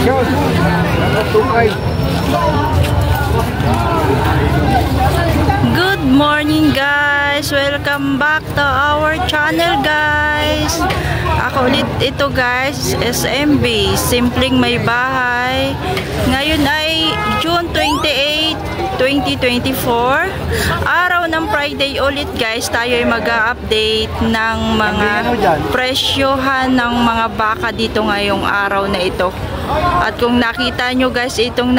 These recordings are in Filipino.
Good morning guys! Welcome back to our channel guys! Ako ulit ito guys, SMB, Simpleng May Bahay. Ngayon ay June 28, 2024. Araw ng Friday ulit guys, tayo ay mag-update ng mga presyohan ng mga baka dito ngayong araw na ito. At kung nakita nyo guys, itong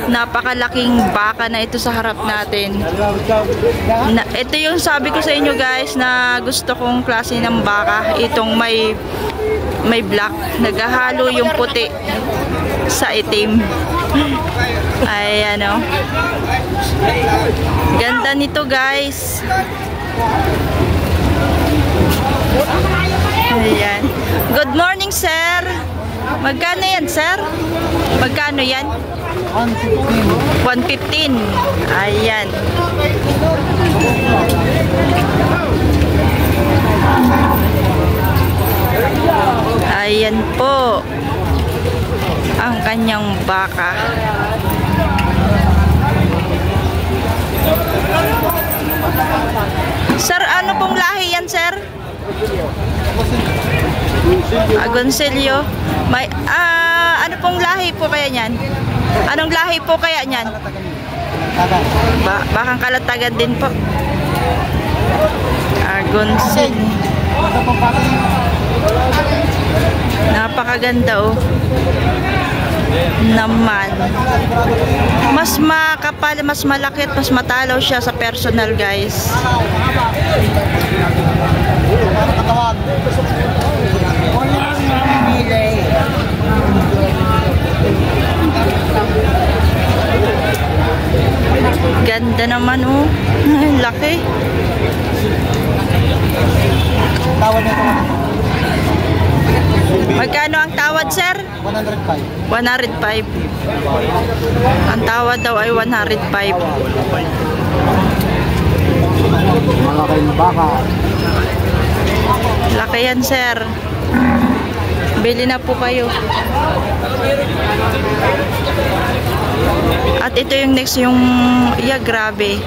napakalaking baka na ito sa harap natin. Ito yung sabi ko sa inyo guys na gusto kong klase ng baka. Itong may black, naghahalo yung puti sa itim. Ayan o. Ganda nito guys. Ayan. Good morning sir. Magkano yan sir? Magkano yan? 115. Ayan. Ayan po ang kanyang baka. Sir, ano pong lahi yan sir? Agoncillo. May ano pong lahi po kaya niyan? Anong lahi po kaya niyan? Bakang Kalatagan din po. Agoncillo. Napakaganda oh. Naman. Mas makapal, mas malaki at mas matalaw siya sa personal guys. Ganda naman oh. Laki. Magkano ang tawad sir? 105. 105. Ang tawad daw ay 105. Malaki na baka. Laki yan sir. Bili na po kayo. At ito yung next, yung grabe.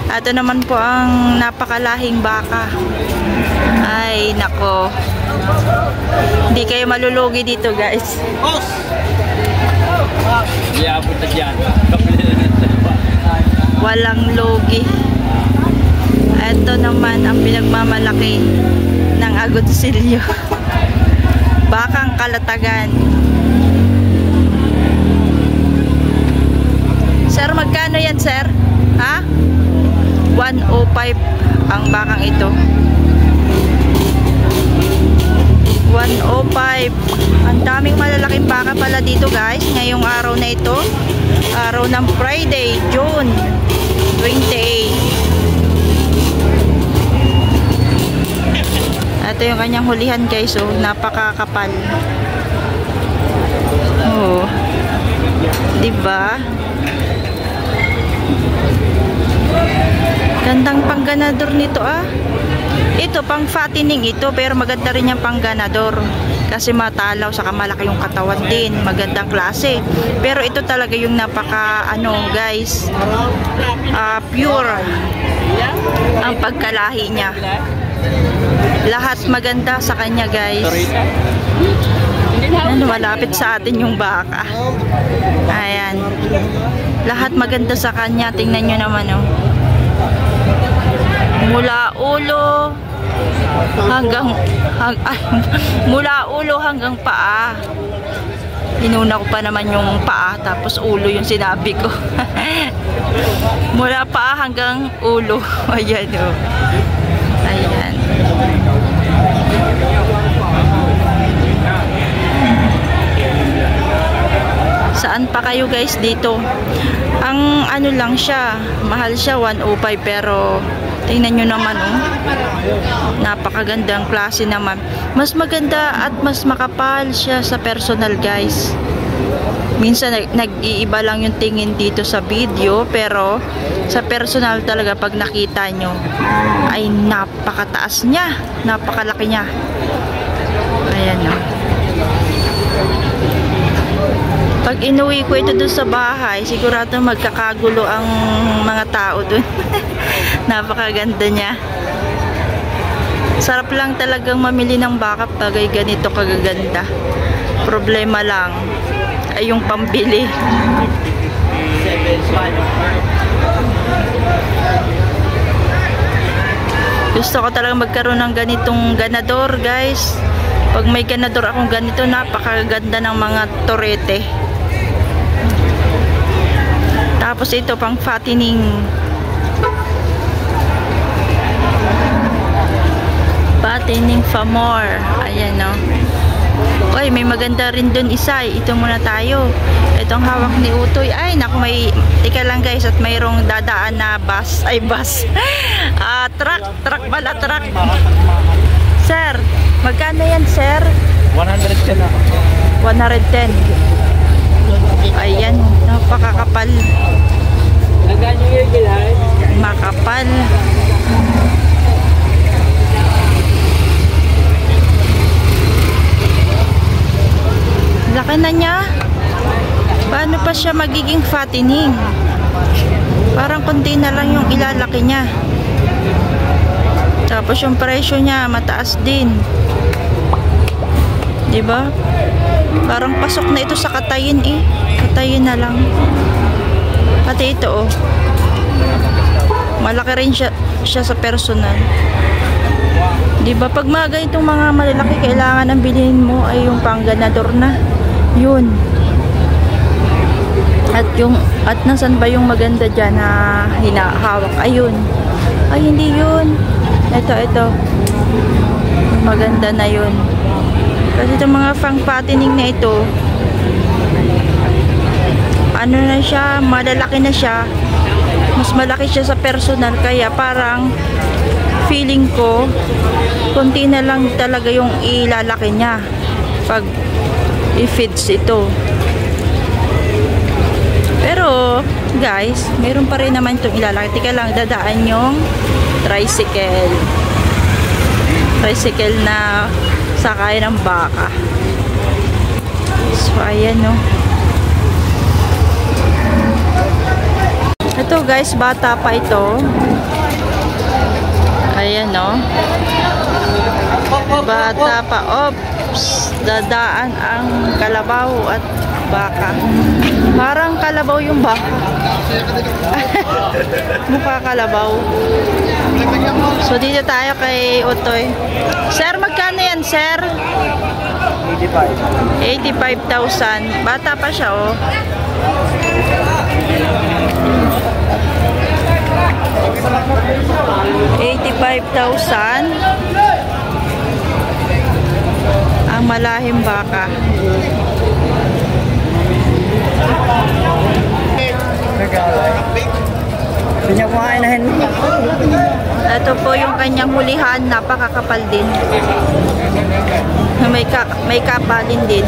Ito naman po ang napakalahing baka. Ay nako, hindi kayo malulugi dito guys. Walang lugi. Ito naman ang pinagmamalaki ng Agoncillo. Bakang Kalatagan. Sir, magkano yan sir? Ha? 105 ang bakang ito. 105. Ang daming malalaking baka pala dito guys ngayong araw na ito. Araw ng Friday, June 28. Ito yung kanyang hulihan guys oh. Napakakapal. Oh. Diba? Gandang pangganador nito ah. Ito pang fattening ito, pero maganda rin yung pangganador kasi matalaw saka malaki yung katawan din, magandang klase. Pero ito talaga yung napaka guys, pure ang pagkalahi niya. Lahat maganda sa kanya guys. Malapit sa atin yung baka. Ayan. Lahat maganda sa kanya. Tingnan nyo naman oh. Mula ulo hanggang paa. Inuna ko pa naman yung paa, tapos ulo yung sinabi ko. Mula paa hanggang ulo. Ayan o. Ayan. Saan pa kayo guys dito? Ang ano lang siya, mahal siya 105, pero tingnan nyo naman oh. Napakagandang klase naman. Mas maganda at mas makapal siya sa personal guys. Minsan nag-iiba lang yung tingin dito sa video, pero sa personal talaga pag nakita nyo ay napakataas niya, napakalaki niya. Ayan o. inuwi ko ito dun sa bahay, sigurado magkakagulo ang mga tao dun. Napakaganda niya. Sarap lang talagang mamili ng baka pag ganito kagaganda. Problema lang ay yung pambili. Gusto ko talaga magkaroon ng ganitong ganador, guys. Pag may ganador akong ganito, napakaganda ng mga torete. Tapos ito pang fattening. Fattening for more. Ayan, no. Oy, may maganda rin dun isa. Ito muna tayo. Itong hawak ni Utoy. Ay, naku, may... Tika lang, guys, at mayroong dadaan na bus. Ay, bus. Truck pala, truck. Sir, magkano yan, sir? 110 ako. 110. Ayan, napakakapal. Makapal. Laki na niya. Paano pa siya magiging fattening? Parang konti na lang yung ilalaki niya. Tapos yung presyo niya mataas din. 'Di ba? Parang pasok na ito sa katayin eh. Katayin na lang. Pati ito oh. Malaki rin siya sa personal. 'Di ba? Pag mga ganitong mga malalaki, kailangan ang bilhin mo ay yung pangganador na. 'Yun. At nasan ba yung maganda diyan na hinahawak? Ayun. Ay, hindi 'yun. Ito. Maganda na 'yun. Kasi itong mga pang fattening na ito, ano na siya, malalaki na siya. Mas malaki siya sa personal, kaya parang feeling ko konti na lang talaga yung ilalaki niya pag i-feeds ito. Pero guys, meron pa rin naman itong ilalaki. Tika lang, dadaan yung tricycle na sakay ng baka. So ayan, no. Ito guys, bata pa ito. Ayan, no. Bata pa. Oops, dadaan ang kalabaw at baka. Parang kalabaw yung baka. Mukha kalabaw. So dito tayo kay Utoy. Sir, magkano yan, sir? 85,000. Bata pa siya, oh. $85,000 ang malahing baka. Ito po yung kanyang hulihan, napakakapal din. May kapalin din.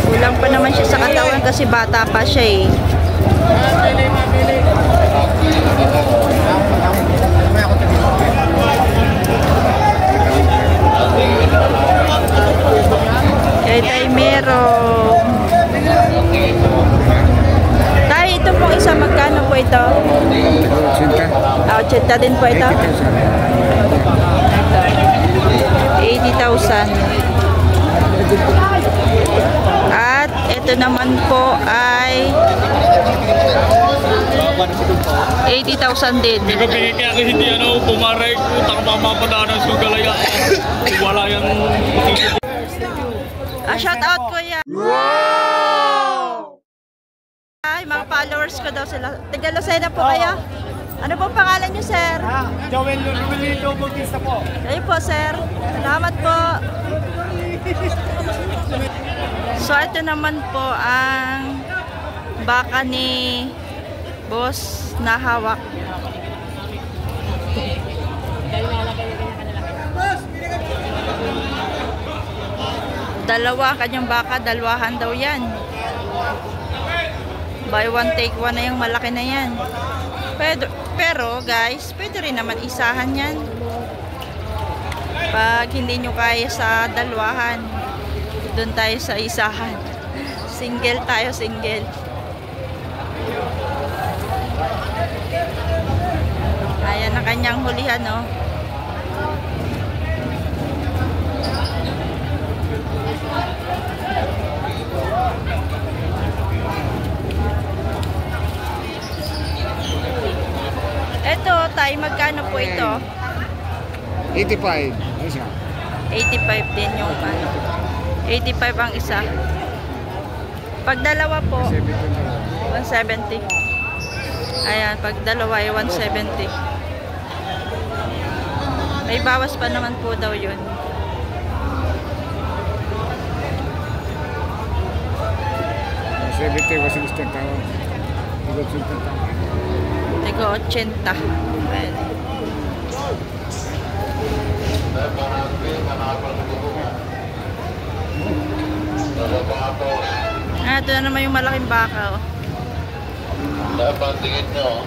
Kulang pa naman siya sa katawan kasi bata pa siya eh. Kaya tayo meron. Tayo, ito pong isa, magkano po ito? 80 din po ito. 80,000. At ito naman po ay 80,000 din. Hindi ko pinitiyak hindi pumarek, utang mamapadaan ng sugalaya. Wala yan. Shout out ko yan. Wow! Ay, mga followers ko daw sila. Taga Lucena po kayo? Ano po pangalan niyo, sir? Joel Lumelito Bautista po. Kayo po, sir. Salamat po. So, ito naman po ang baka ni boss na hawak. Dalawa kanyang baka, dalawahan daw yan. Buy one take one na yung malaki na yan. Pero guys, pwede rin naman isahan yan. Pag hindi nyo kaya sa dalawahan, doon tayo sa isahan. Single tayo, single. Ayan na kanyang hulihan, no? Ito, tayo, magkano po ito? 85. Isa. 85 din yung ano. 85 ang isa. Pag dalawa po, 170. Ayan, pag dalawa ay 170. May bawas pa naman po daw yun. Tigo 80. Ayan. Ito na naman yung malaking baka, oh. Dapat tingin nyo.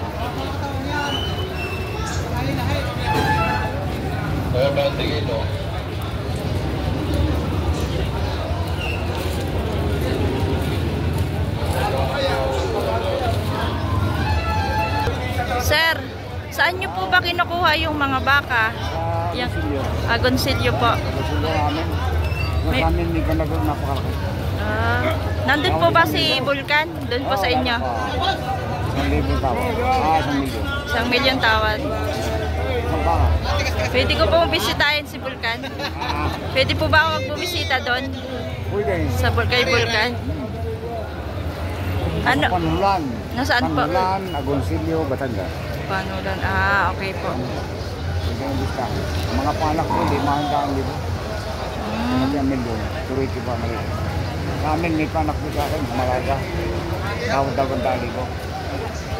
Dapat tingin nyo. Sir, saan nyo po ba kinukuha yung mga baka? Yung Agoncillo po. May amin ni Galago napakalaki. Nandun po ba si Vulcan? Doon po sa inyo? 1,000 tawad. 1 1 million. million tawad. Isang baka. Pwede ko po bisitahin si Vulcan? Pwede po ba ako magbumisita doon? Pwede. Kay Vulcan? Ano? Panulan. Nasaan po? Panulan, Agoncillo, Batangas. Panulan. Okay po. Pwede ang lista. Mga panak ko, 500,000. Mga milyon. Turiti pa na rin. Sa amin, may panak ko sa akin. Malaga. Tawad-tawad dali ko.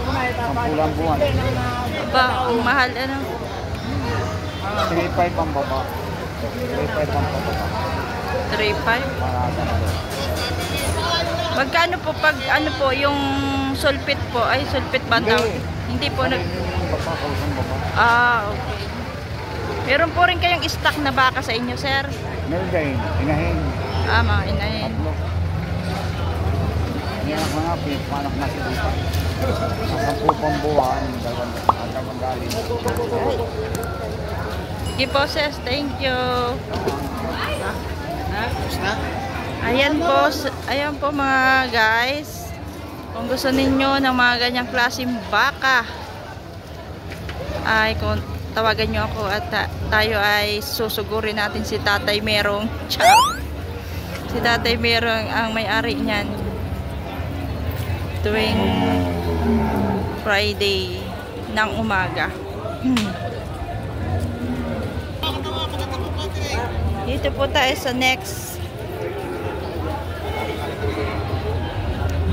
Pampulang buwan. Ba, ang mahal ano? 3,500 ang baba. 3,500 ang baba. 3,500? Malaga na rin. Magkano po pag ano po yung sulpit po? Ay, sulpit ba tawag? Hindi po nag... Okay. Meron po rin kayong stock na baka sa inyo, sir? Meron din. Inahin. Mga inahin. Tatlo. Yan ang mga panak na si Lupa. Sa 10 buwan, 2 galing. Sige po, sis. Thank you. Ayan po mga guys. Kung gusto ninyo ng mga ganyang klaseng baka, ay kung tawagan nyo ako at tayo ay susugurin natin si Tatay Merong. Si Tatay Merong ang may-ari niyan tuwing Friday ng umaga. Dito po tayo sa next.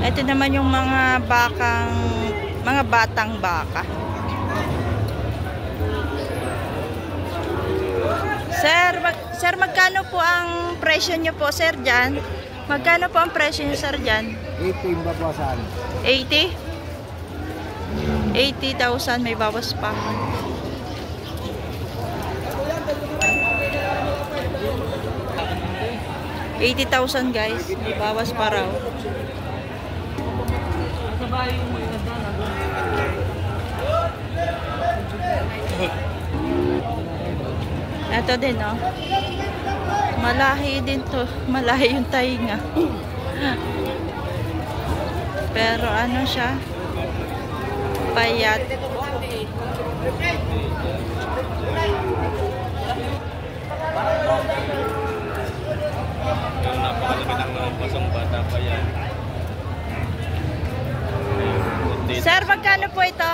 Ito naman yung mga batang baka. Sir, magkano po ang presyo nyo po, sir, dyan? Magkano po ang presyo nyo, sir, dyan? 80 babasan. 80? 80,000, may bawas pa. $80,000 guys, may bawas pa raw. Ito din, oh. Malahi din to. Malahi yung tainga. Pero ano siya? Payat. Yung napakalaki ng pasang bata pa yan. Sir, magkano po ito?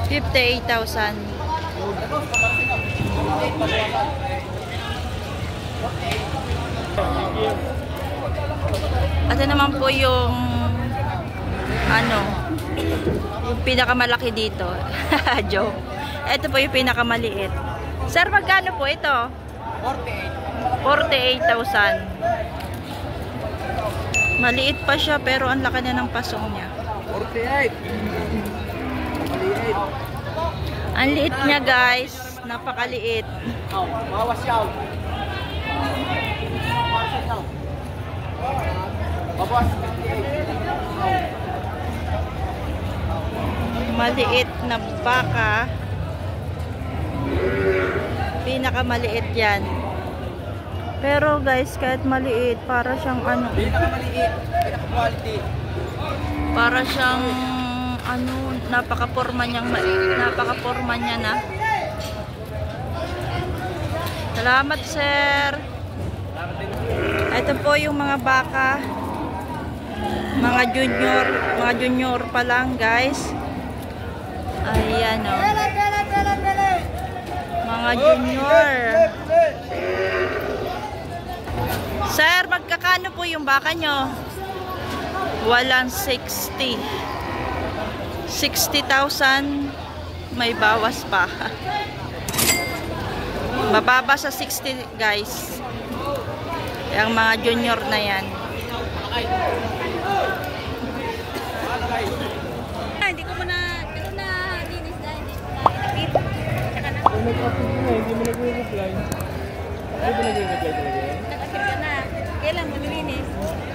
58,000. Ito naman po yung yung pinakamalaki dito. Joke. Ito po yung pinakamaliit. Sir, magkano po ito? 48,000. Maliit pa siya pero ang laki na ng pasong niya. 48. Ang liit niya guys. Napakaliit. Bawas yaw. Maliit na baka. Pinakamaliit yan. Pero guys, kahit maliit, para siyang ano. Pinakamaliit, pinaka-quality. Para siyang ano, napaka-forma niya na. Salamat, sir. Ito po yung mga baka. Mga junior pa lang, guys. Ayan, oh. Mga junior. Sir, magkakano po yung baka nyo? Walang 60. 60,000. May bawas pa. Mababa sa 60, guys. Yung mga junior na yan. Hindi ko na linis na Hindi mo nag-reply. Hindi mo nag-reply talaga yan? nakakir ka na. Kailan mo nilinis?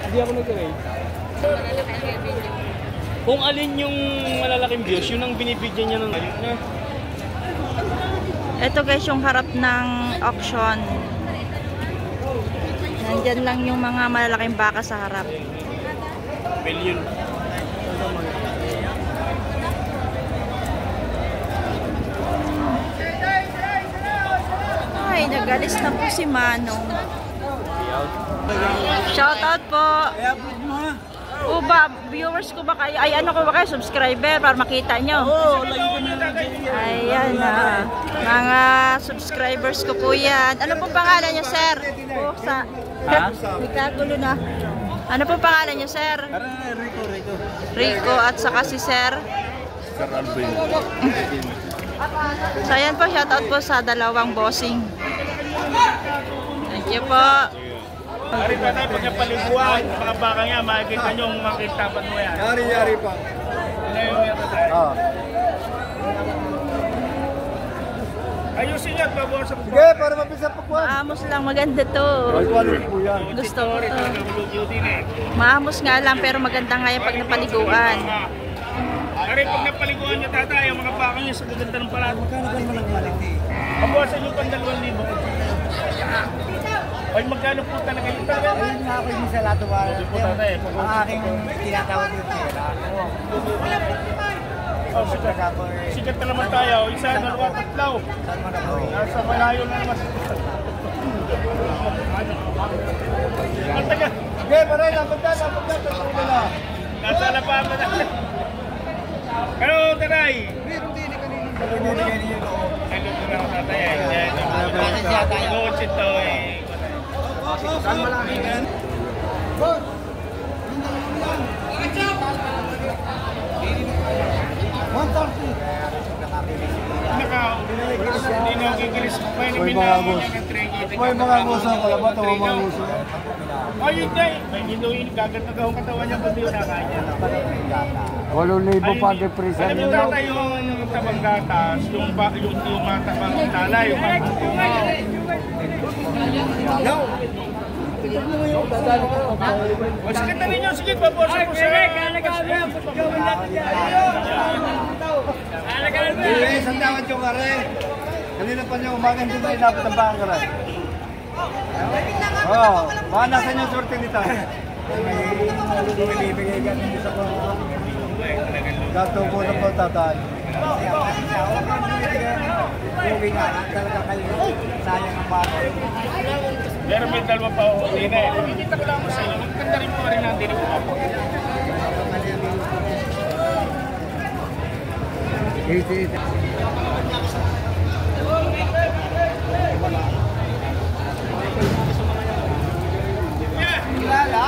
Hindi ako nag-rate. Malalaki ang video. Kung alin yung malalaking views, yun ang binibigyan niya ng alin na. Ito guys yung harap ng auction. Nandyan lang yung mga malalaking baka sa harap. Million. Ay, nagalis na po si Manong. Shoutout po. O ba, viewers ko ba kayo? Ay, ano ko ba kayo? Subscriber para makita nyo. Ayan na. Mga subscribers ko po yan. Ano po pangalan nyo, sir? Po, sa... Nagkagulo na. Ano po pangalan nyo, sir? Rico at saka si sir? Sir Alvin. So, ayan po, shoutout po sa dalawang bossing. Thank you po. Ari pa tayo, pagkapaliguan, mga baka nga, makikita nyo ang makikitapan mo yan. Yari pa. Oo. Ayusin nyo at babawas ang Sige, para mapisa pa kuwan. Maamos lang, maganda to. Quality po yan. Gusto ko to. Maamos nga lang, pero maganda nga yung pag napaliguan. Ari, pag napaliguan nyo tatay, ang mga baka nyo sa gaganda ng palato. Babawasan nyo pang 2,000. Ay, magkano po talaga yung talaga? Ayun nga ako yung sa lato ba? Ang aking tinatawag yung pera. Oh, sikat na naman tayo. Isa, dalawa, tatlaw. Nasa malayo na naman. Mataga. Sige, paray, dapat na. Nasa lapahan na natin. Ano, taray? Binibigay niyo ito. Ay, luto na ako tatay. Luto ito eh. Saan malaki yan? Hindi na kikilis. May mga gusto ang kalabat o mga gusto. Ayun na eh. May inuin, gagatagahong katawan niya kundi yung nakanya. 8,000 pa depresa Alam mo na yung tabang gatas, yung mga tabang tala, yung mga bunga. O sige na rin yun, sige, babosa po siya. Isang dapat yung kare. Kanina pa niyo umaga hindi tayo dapat ang baka kare. Oo, baka nasa niyo sorte nito. Bibigay ka nito sa mga. Gato po na po tatay. Uwi nga, talaga kayo. Sayang ang baka. Pero may dalawa pa ako, hindi na eh. Pagkikita ko lang mo sa inyo, magkanda rin po rin ang dinig ko ako. Kilala?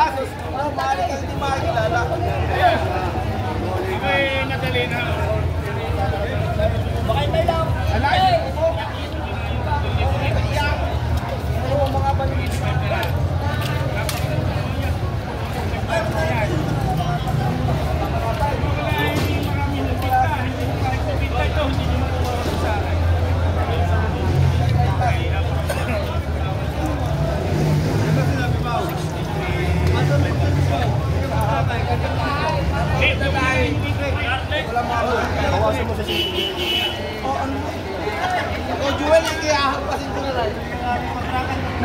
Mahal ka hindi makikilala. Ay, nadali na. Baka may lang. Alay! Mga balis. Hindi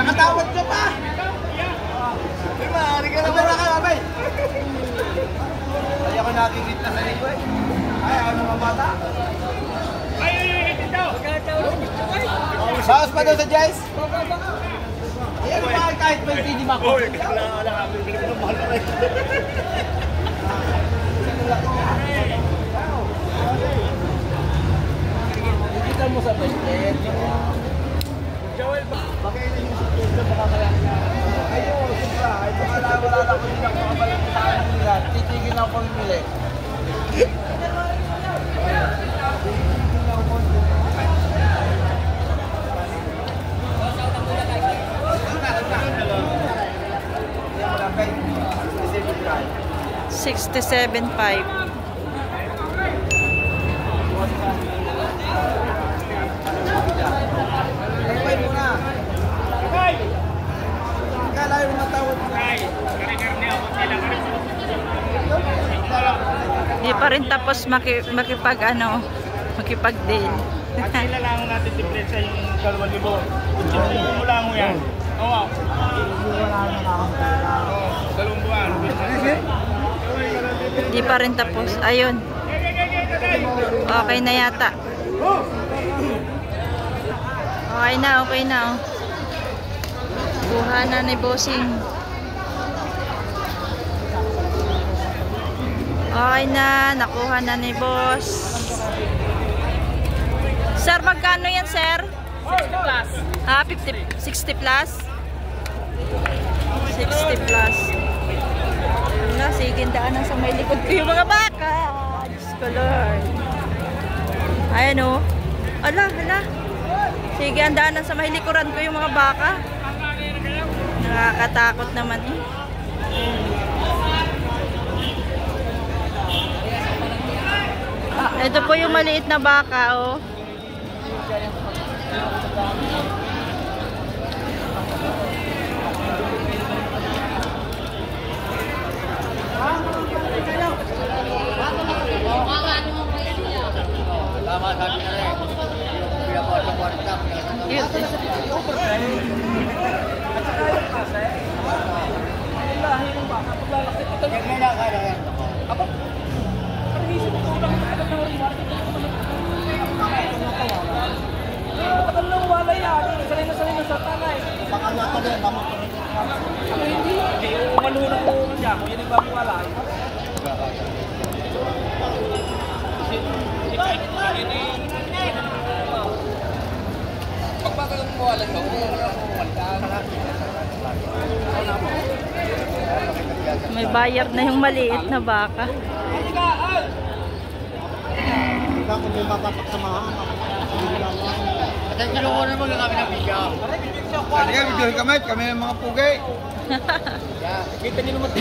Nakatawad ka pa! Ay, maaari ka naman na ka, abay! Ay, ako nakikita na sa ito eh. Ay, ano mga bata? Ay, itin daw! Bawas pa daw sa Jais! Ayan ba kahit may hindi mako? Oo, wala kami. Bili ko ng mahal pa rin. Kita mo sa basket. Joel, bakit yun yung situation na makakayang na? Ayun, siyempre. Ay, wala lang ko din ako makabalang sa akin nila. Titigil ako pamimili. $67.5. Ay, muna. Ay! Kala yung matawad mo. Ay, kare-karne ako. Di pa rin tapos makipag-deal. At kailangan natin diferensya yung 2,000. Kung mo lang yan. Oo. Dalawang buwan. Di pa rin tapos. Ayun. Okay na yata. Okay na, okay na. Kuha na ni bossing. Okay na, nakuha na ni boss. Sir, magkano yan, sir? 60 plus. Ah, 50, 60 plus? 60 plus. Wala, sige, daanan sa may likod ko yung mga baka. Diyos ko, Lord. Ayan o. Ala, ala. Sige, ang daanan sa may likuran ko yung mga baka. Nakakatakot naman eh. Ito po yung maliit na baka, oh. May bayar na yung maliit na baka. At kinukunan mo lang kami ng video. Halika, video kami ng mga pugay. Kita niyo naman,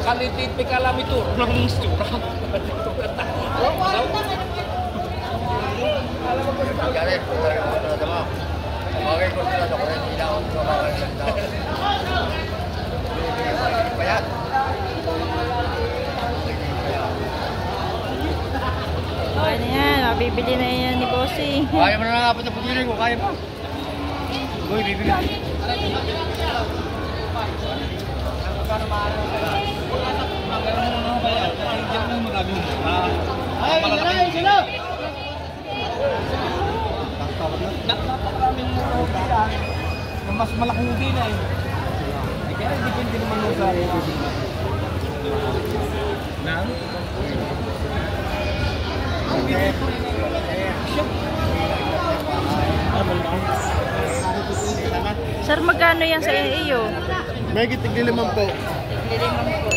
kalitit may kalamitur ng istura. Galit, talaga mo ito mo. Bagay ko sila, ako rin hindi ako makakaganda. Bayat. Okay na yan, mabibili na yan ni Bossing. Kaya mo na lang apat na pagbiling ko, kaya mo. Uy, bibili. Ay, sila! Napakaraming mas malaking hindi na eh. Kaya depende naman mo sa nang? Sir, magkano yan sa iyo? May tigli-5 po. Tigli-5 po.